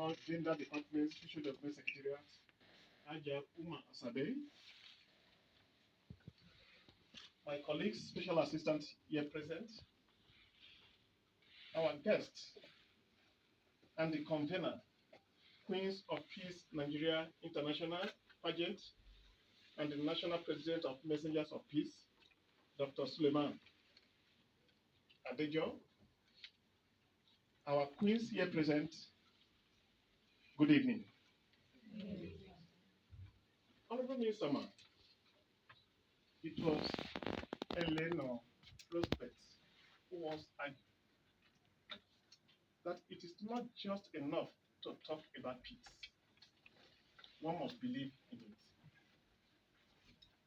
Director, Gender Department, Special Development Secretariat, Aja Uma Asabe. My colleagues, Special Assistant here present, our guest, and the convener, Queens of Peace Nigeria International Pageant, and the National President of Messengers of Peace, Dr. Suleiman Adejo. Our queens here present, good evening. Honorable Minister, it was Eleanor Roosevelt who once argued that it is not just enough to talk about peace. One must believe in it.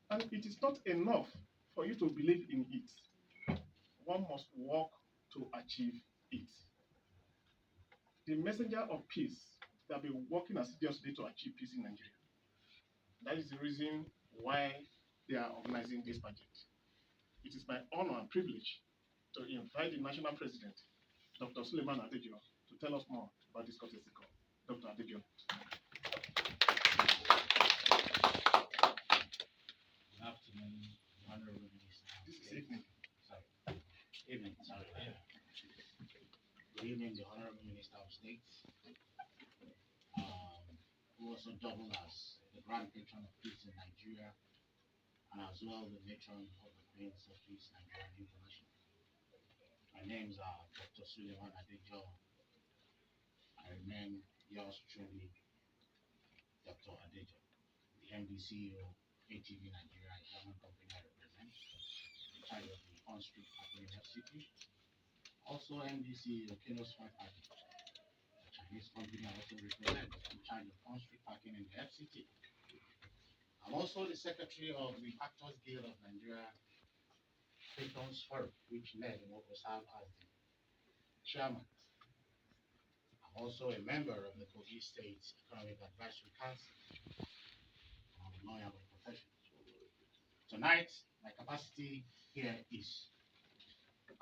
And it is not enough for you to believe in it. One must work to achieve it. The messenger of peace, they have been working assiduously to achieve peace in Nigeria. That is the reason why they are organizing this pageant. It is my honor and privilege to invite the national president, Dr. Suleiman Adejo, to tell us more about this courtesy call. Dr. Adejo. Good afternoon, Honorable Minister. This is evening. Sorry. Evening, sorry. Good evening, the Honorable Minister of State, who also doubled as the Grand Patron of Peace in Nigeria, and as well the Matron of the Queens of Peace Nigeria International. My names are Dr. Suleiman Adejo. I remain yours truly, Dr. Adejo, the MD CEO, ATV Nigeria, a German company I represent, in charge of the on-street packing FCT. Also MD CEO, Kenos Five Packing, a Chinese company I also represent, in charge of on-street packing in the FCT. I'm also the secretary of the Actors Guild of Nigeria Patrons Forum, which led what was served as the chairman. I'm also a member of the Kogi State Economic Advisory Council. I'm a lawyer by profession. Tonight, my capacity here is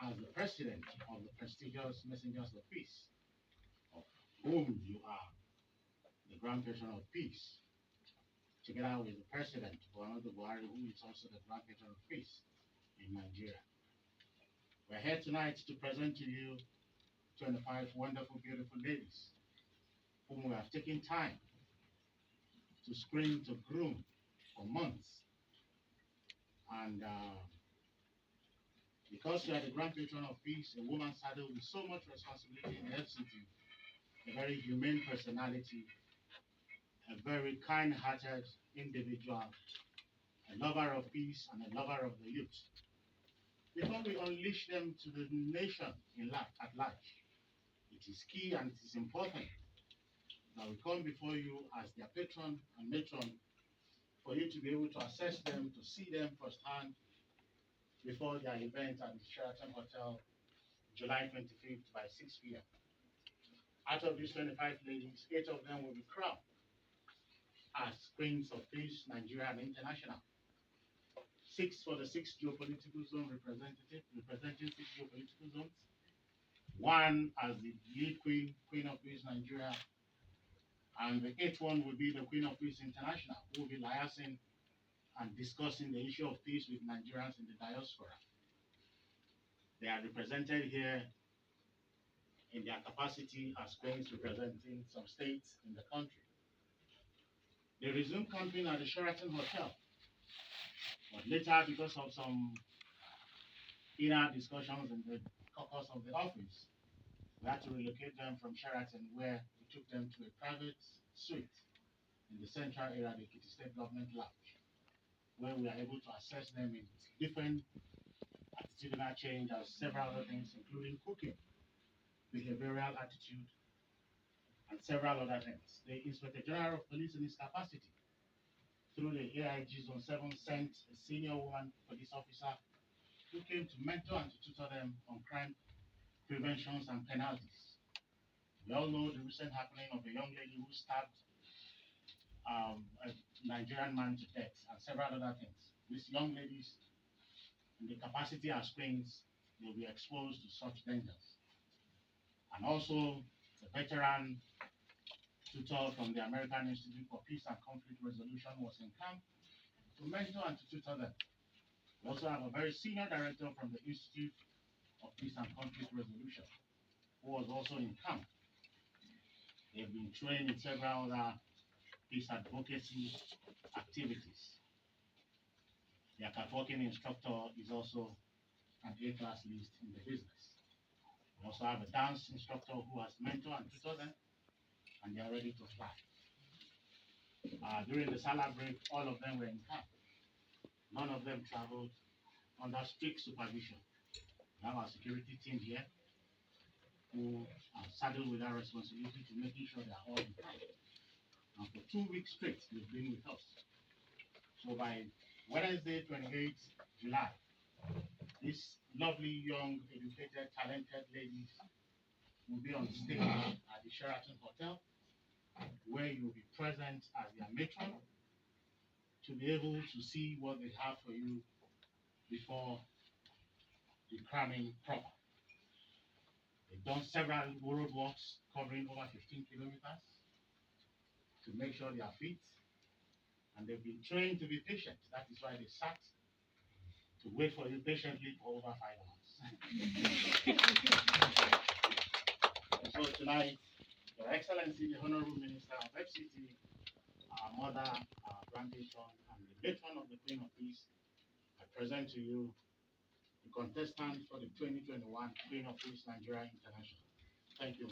as the president of the prestigious Messengers of Peace, of whom you are the Grand Patron of Peace, together with the president, Muhammadu Buhari, who is also the Grand Patron of Peace in Nigeria. We're here tonight to present to you 25 wonderful, beautiful ladies whom we have taken time to screen, to groom for months. And because you are the Grand Patron of Peace, a woman saddled with so much responsibility in the FCT, a very humane personality, a very kind-hearted individual, a lover of peace and a lover of the youth. Before we unleash them to the nation at large, it is key and it is important that we come before you as their patron and matron for you to be able to assess them, to see them firsthand before their event at the Sheraton Hotel, July 25th by 6 p.m. Out of these 25 ladies, 8 of them will be crowned as Queens of Peace, Nigeria and International. 6 for the 6 geopolitical zone representing 6 geopolitical zones. 1 as the lead queen, Queen of Peace, Nigeria. And the 8th one will be the Queen of Peace International, who will be liaising and discussing the issue of peace with Nigerians in the diaspora. They are represented here in their capacity as queens representing some states in the country. They resumed camping at the Sheraton Hotel, but later, because of some inner discussions in the caucus of the office, we had to relocate them from Sheraton, where we took them to a private suite in the central area of the Ekiti State Government Lounge, where we are able to assess them in different attitudinal change and several other things, including cooking, behavioral attitude, and several other things. The Inspector General of Police in his capacity, through the AIG Zone 7, sent a senior woman police officer who came to mentor and to tutor them on crime preventions and penalties. We all know the recent happening of a young lady who stabbed a Nigerian man to death and several other things. These young ladies, in the capacity as queens, will be exposed to such dangers. And also the veteran tutor from the American Institute for Peace and Conflict Resolution was in camp to mentor and to tutor them. We also have a very senior director from the Institute of Peace and Conflict Resolution who was also in camp. They've been trained in several other peace advocacy activities. Their catwalking instructor is also an A-class list in the business. We also have a dance instructor who has mentored and tutored them, and they are ready to fly. During the Salah break, all of them were in camp. None of them traveled under strict supervision. We have our security team here who are saddled with that responsibility to making sure they are all in camp. And for 2 weeks straight, they've been with us. So by Wednesday, 28th July, these lovely, young, educated, talented ladies will be on stage at the Sheraton Hotel, where you will be present as their matron to be able to see what they have for you before the cramming proper. They've done several road walks covering over 15 kilometers to make sure they are fit, and they've been trained to be patient. That is why they sat to wait for you patiently for over 5 hours. So tonight, Your Excellency, the Honorable Minister of FCT, our mother, our grandpatron, and the patron of the Queen of Peace, I present to you the contestant for the 2021 Queen of Peace Nigeria International. Thank you.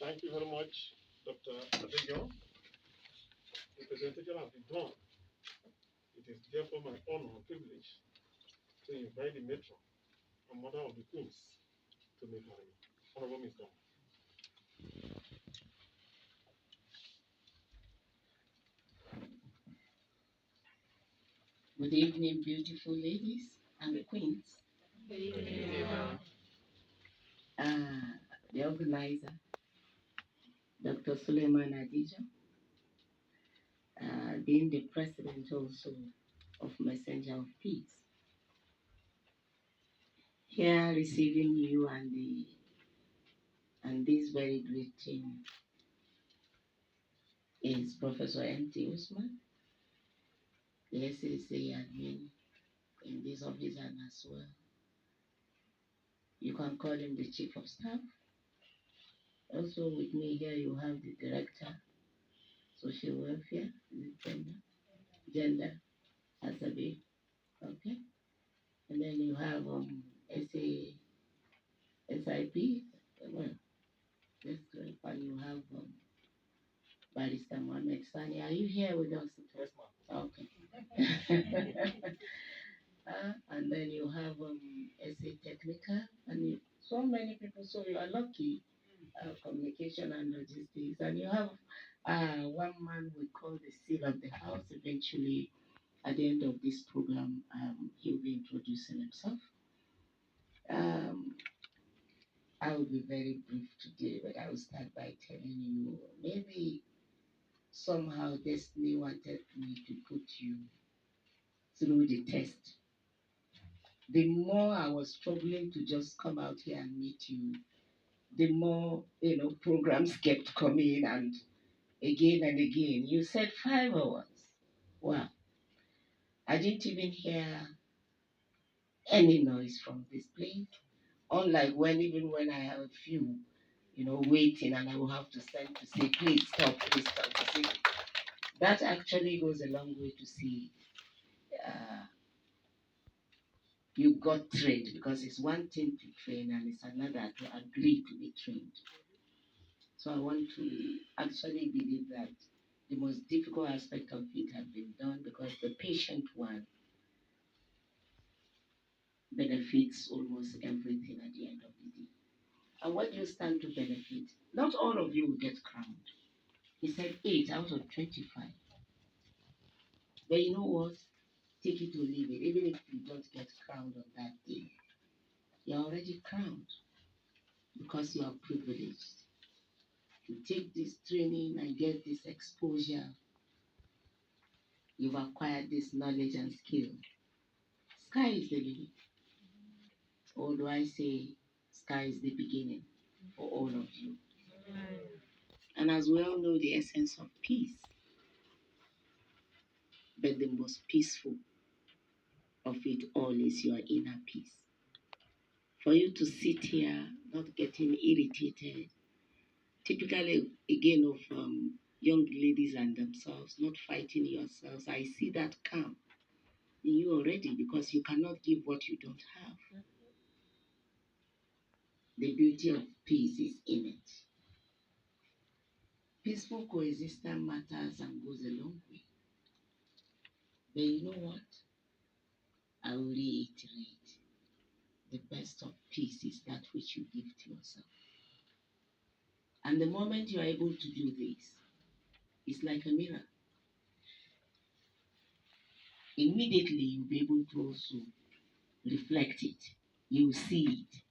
Thank you very much, Dr. Adejo. The presentation has been done. It is therefore my honor and privilege to invite the matron and mother of the queens to make her remark. Honorable Ms. Gama. Good evening, beautiful ladies and queens. Good evening. The organizer, Dr. Suleiman Adijo, being the president also of Messenger of Peace. Here receiving you and this very great team is Professor M.T. Usman, the SAC admin in this office, and as well, you can call him the Chief of Staff. Also with me here you have the Director, Social Welfare, Gender, Asabi, okay? And then you have SIP, well, that's great, and you have Barrister Mohammed Sani. Are you here with us? Yes, ma'am. Okay. And then you have SA Technical, and so many people, so you are lucky, communication and logistics, and you have one man we call the seal of the house. Eventually, at the end of this program, he'll be introducing himself. I will be very brief today, but I will start by telling you, maybe somehow destiny wanted me to put you through the test. The more I was struggling to just come out here and meet you, the more, programs kept coming, and again. You said 5 hours. Wow. I didn't even hear any noise from this place. Unlike even when I have a few, waiting, and I will have to send to say, please stop. See, that actually goes a long way to see you got trained, because it's one thing to train and it's another to agree to be trained. So I want to actually believe that the most difficult aspect of it has been done, because the patient one benefits almost everything at the end of the day. And what do you stand to benefit? Not all of you will get crowned. He said 8 out of 25. But you know what? Take it or leave it. Even if you don't get crowned on that day, you're already crowned, because you are privileged to take this training and get this exposure. You've acquired this knowledge and skill. Sky is the limit. Or do I say sky is the beginning for all of you. And as we all know, the essence of peace, but the most peaceful of it all is your inner peace. For you to sit here not getting irritated, typically again of young ladies and themselves, not fighting yourselves, I see that calm in you already because you cannot give what you don't have. The beauty of peace is in it. Peaceful coexistence matters and goes a long way. But you know what? I will reiterate. The best of peace is that which you give to yourself. And the moment you are able to do this, it's like a mirror. Immediately you'll be able to also reflect it. You will see it.